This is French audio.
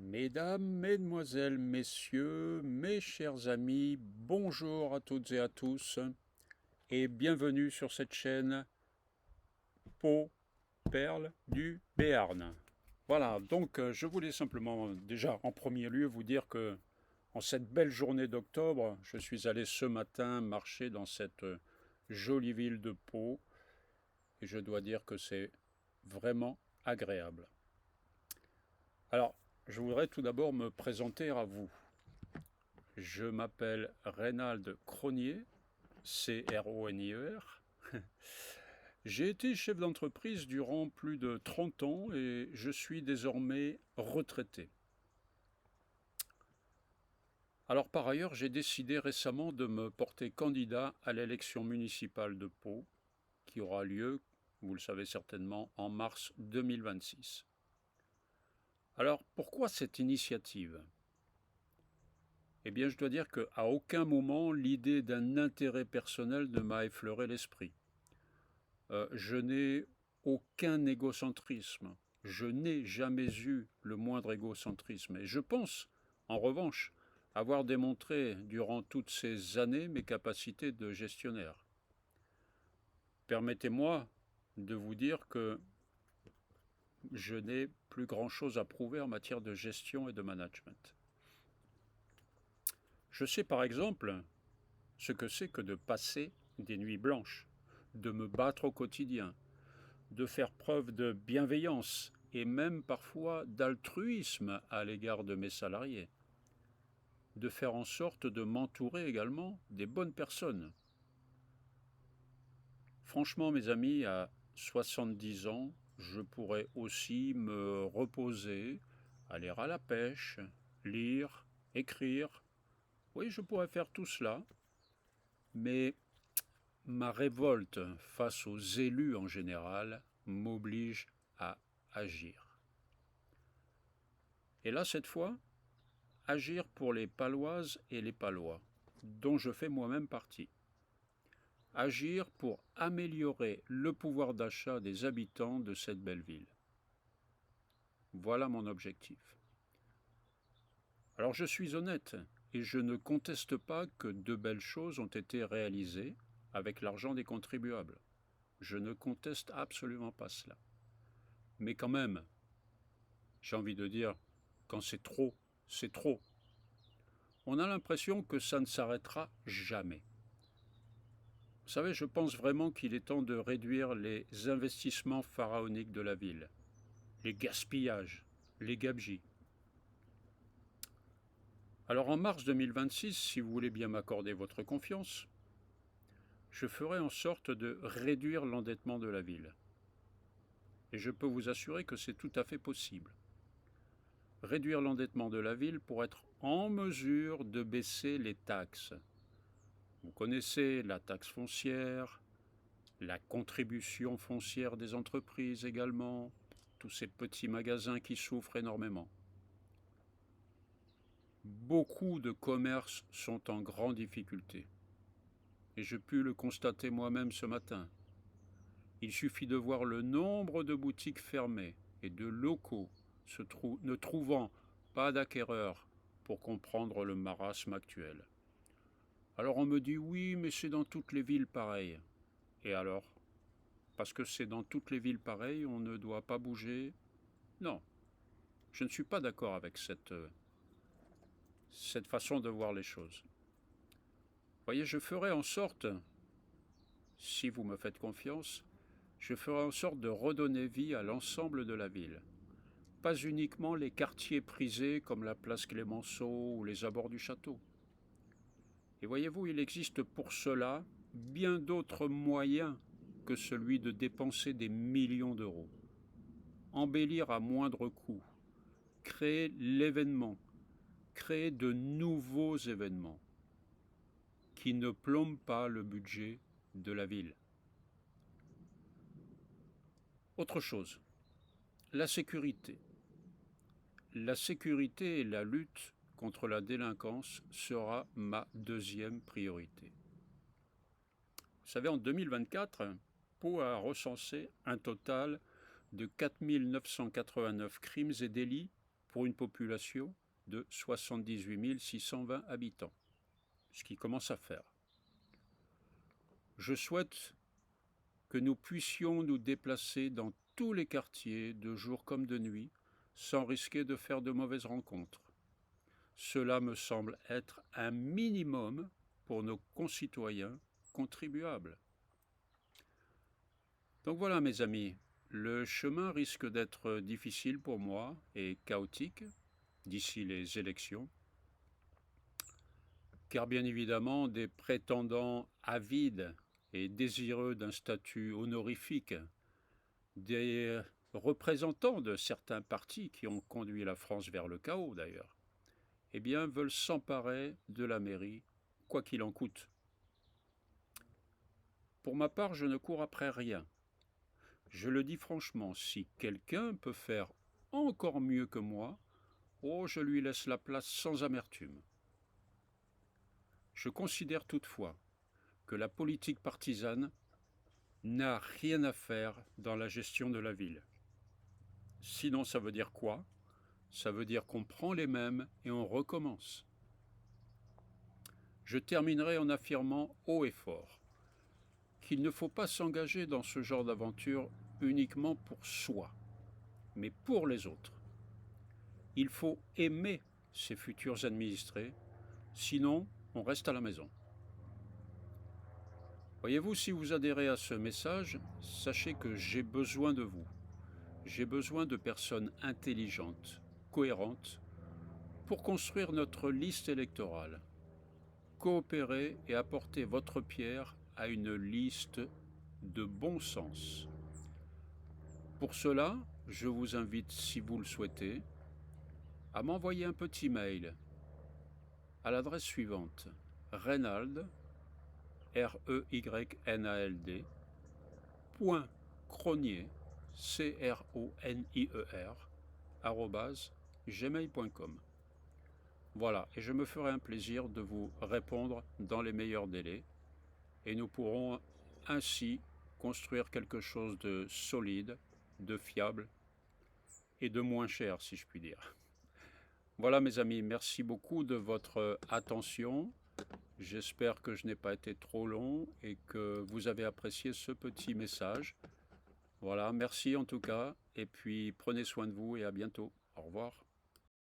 Mesdames, Mesdemoiselles, Messieurs, mes chers amis, bonjour à toutes et à tous et bienvenue sur cette chaîne Pau, Perle du Béarn. Voilà, donc je voulais simplement déjà en premier lieu vous dire que en cette belle journée d'octobre, je suis allé ce matin marcher dans cette jolie ville de Pau et je dois dire que c'est vraiment agréable. Alors, je voudrais tout d'abord me présenter à vous. Je m'appelle Reynald Cronier, C-R-O-N-I-E-R. J'ai été chef d'entreprise durant plus de 30 ans et je suis désormais retraité. Alors par ailleurs, j'ai décidé récemment de me porter candidat à l'élection municipale de Pau, qui aura lieu, vous le savez certainement, en mars 2026. Alors pourquoi cette initiative ? Eh bien, je dois dire qu'à aucun moment l'idée d'un intérêt personnel ne m'a effleuré l'esprit. Je n'ai aucun égocentrisme. Je n'ai jamais eu le moindre égocentrisme. Et je pense, en revanche, avoir démontré durant toutes ces années mes capacités de gestionnaire. Permettez-moi de vous dire que je n'ai plus grand-chose à prouver en matière de gestion et de management. Je sais par exemple ce que c'est que de passer des nuits blanches, de me battre au quotidien, de faire preuve de bienveillance et même parfois d'altruisme à l'égard de mes salariés, de faire en sorte de m'entourer également des bonnes personnes. Franchement, mes amis, à 70 ans, je pourrais aussi me reposer, aller à la pêche, lire, écrire. Oui, je pourrais faire tout cela, mais ma révolte face aux élus en général m'oblige à agir. Et là, cette fois, agir pour les Paloises et les Palois, dont je fais moi-même partie. Agir pour améliorer le pouvoir d'achat des habitants de cette belle ville. Voilà mon objectif. Alors je suis honnête et je ne conteste pas que de belles choses ont été réalisées avec l'argent des contribuables. Je ne conteste absolument pas cela. Mais quand même, j'ai envie de dire, quand c'est trop, c'est trop. On a l'impression que ça ne s'arrêtera jamais. Vous savez, je pense vraiment qu'il est temps de réduire les investissements pharaoniques de la ville, les gaspillages, les gabegies. Alors en mars 2026, si vous voulez bien m'accorder votre confiance, je ferai en sorte de réduire l'endettement de la ville. Et je peux vous assurer que c'est tout à fait possible. Réduire l'endettement de la ville pour être en mesure de baisser les taxes. Vous connaissez la taxe foncière, la contribution foncière des entreprises également, tous ces petits magasins qui souffrent énormément. Beaucoup de commerces sont en grande difficulté. Et je puis le constater moi-même ce matin. Il suffit de voir le nombre de boutiques fermées et de locaux ne trouvant pas d'acquéreurs pour comprendre le marasme actuel. Alors on me dit oui, mais c'est dans toutes les villes pareil. Et alors ? Parce que c'est dans toutes les villes pareilles, on ne doit pas bouger ? Non, je ne suis pas d'accord avec cette façon de voir les choses. Voyez, je ferai en sorte, si vous me faites confiance, je ferai en sorte de redonner vie à l'ensemble de la ville. Pas uniquement les quartiers prisés comme la place Clémenceau ou les abords du château. Et voyez-vous, il existe pour cela bien d'autres moyens que celui de dépenser des millions d'euros. Embellir à moindre coût, créer l'événement, créer de nouveaux événements qui ne plombent pas le budget de la ville. Autre chose, la sécurité. La sécurité et la lutte contre la délinquance sera ma deuxième priorité. Vous savez, en 2024, Pau a recensé un total de 4 989 crimes et délits pour une population de 78 620 habitants, ce qui commence à faire. Je souhaite que nous puissions nous déplacer dans tous les quartiers, de jour comme de nuit, sans risquer de faire de mauvaises rencontres. Cela me semble être un minimum pour nos concitoyens contribuables. Donc voilà mes amis, le chemin risque d'être difficile pour moi et chaotique d'ici les élections, car bien évidemment des prétendants avides et désireux d'un statut honorifique, des représentants de certains partis qui ont conduit la France vers le chaos d'ailleurs, eh bien veulent s'emparer de la mairie, quoi qu'il en coûte. Pour ma part, je ne cours après rien. Je le dis franchement, si quelqu'un peut faire encore mieux que moi, oh, je lui laisse la place sans amertume. Je considère toutefois que la politique partisane n'a rien à faire dans la gestion de la ville. Sinon, ça veut dire quoi? Ça veut dire qu'on prend les mêmes et on recommence. Je terminerai en affirmant haut et fort qu'il ne faut pas s'engager dans ce genre d'aventure uniquement pour soi, mais pour les autres. Il faut aimer ses futurs administrés, sinon on reste à la maison. Voyez-vous, si vous adhérez à ce message, sachez que j'ai besoin de vous. J'ai besoin de personnes intelligentes, cohérentes, pour construire notre liste électorale. Coopérer et apporter votre pierre à une liste de bon sens. Pour cela, je vous invite, si vous le souhaitez, à m'envoyer un petit mail à l'adresse suivante: Reynald, R-E-Y-N-A-L-D, .cronier, C-R-O-N-I-E-R, @gmail.com. Voilà, et je me ferai un plaisir de vous répondre dans les meilleurs délais, et nous pourrons ainsi construire quelque chose de solide, de fiable et de moins cher, si je puis dire. Voilà mes amis, merci beaucoup de votre attention. J'espère que je n'ai pas été trop long et que vous avez apprécié ce petit message. Voilà, merci en tout cas, et puis prenez soin de vous et à bientôt. Au revoir.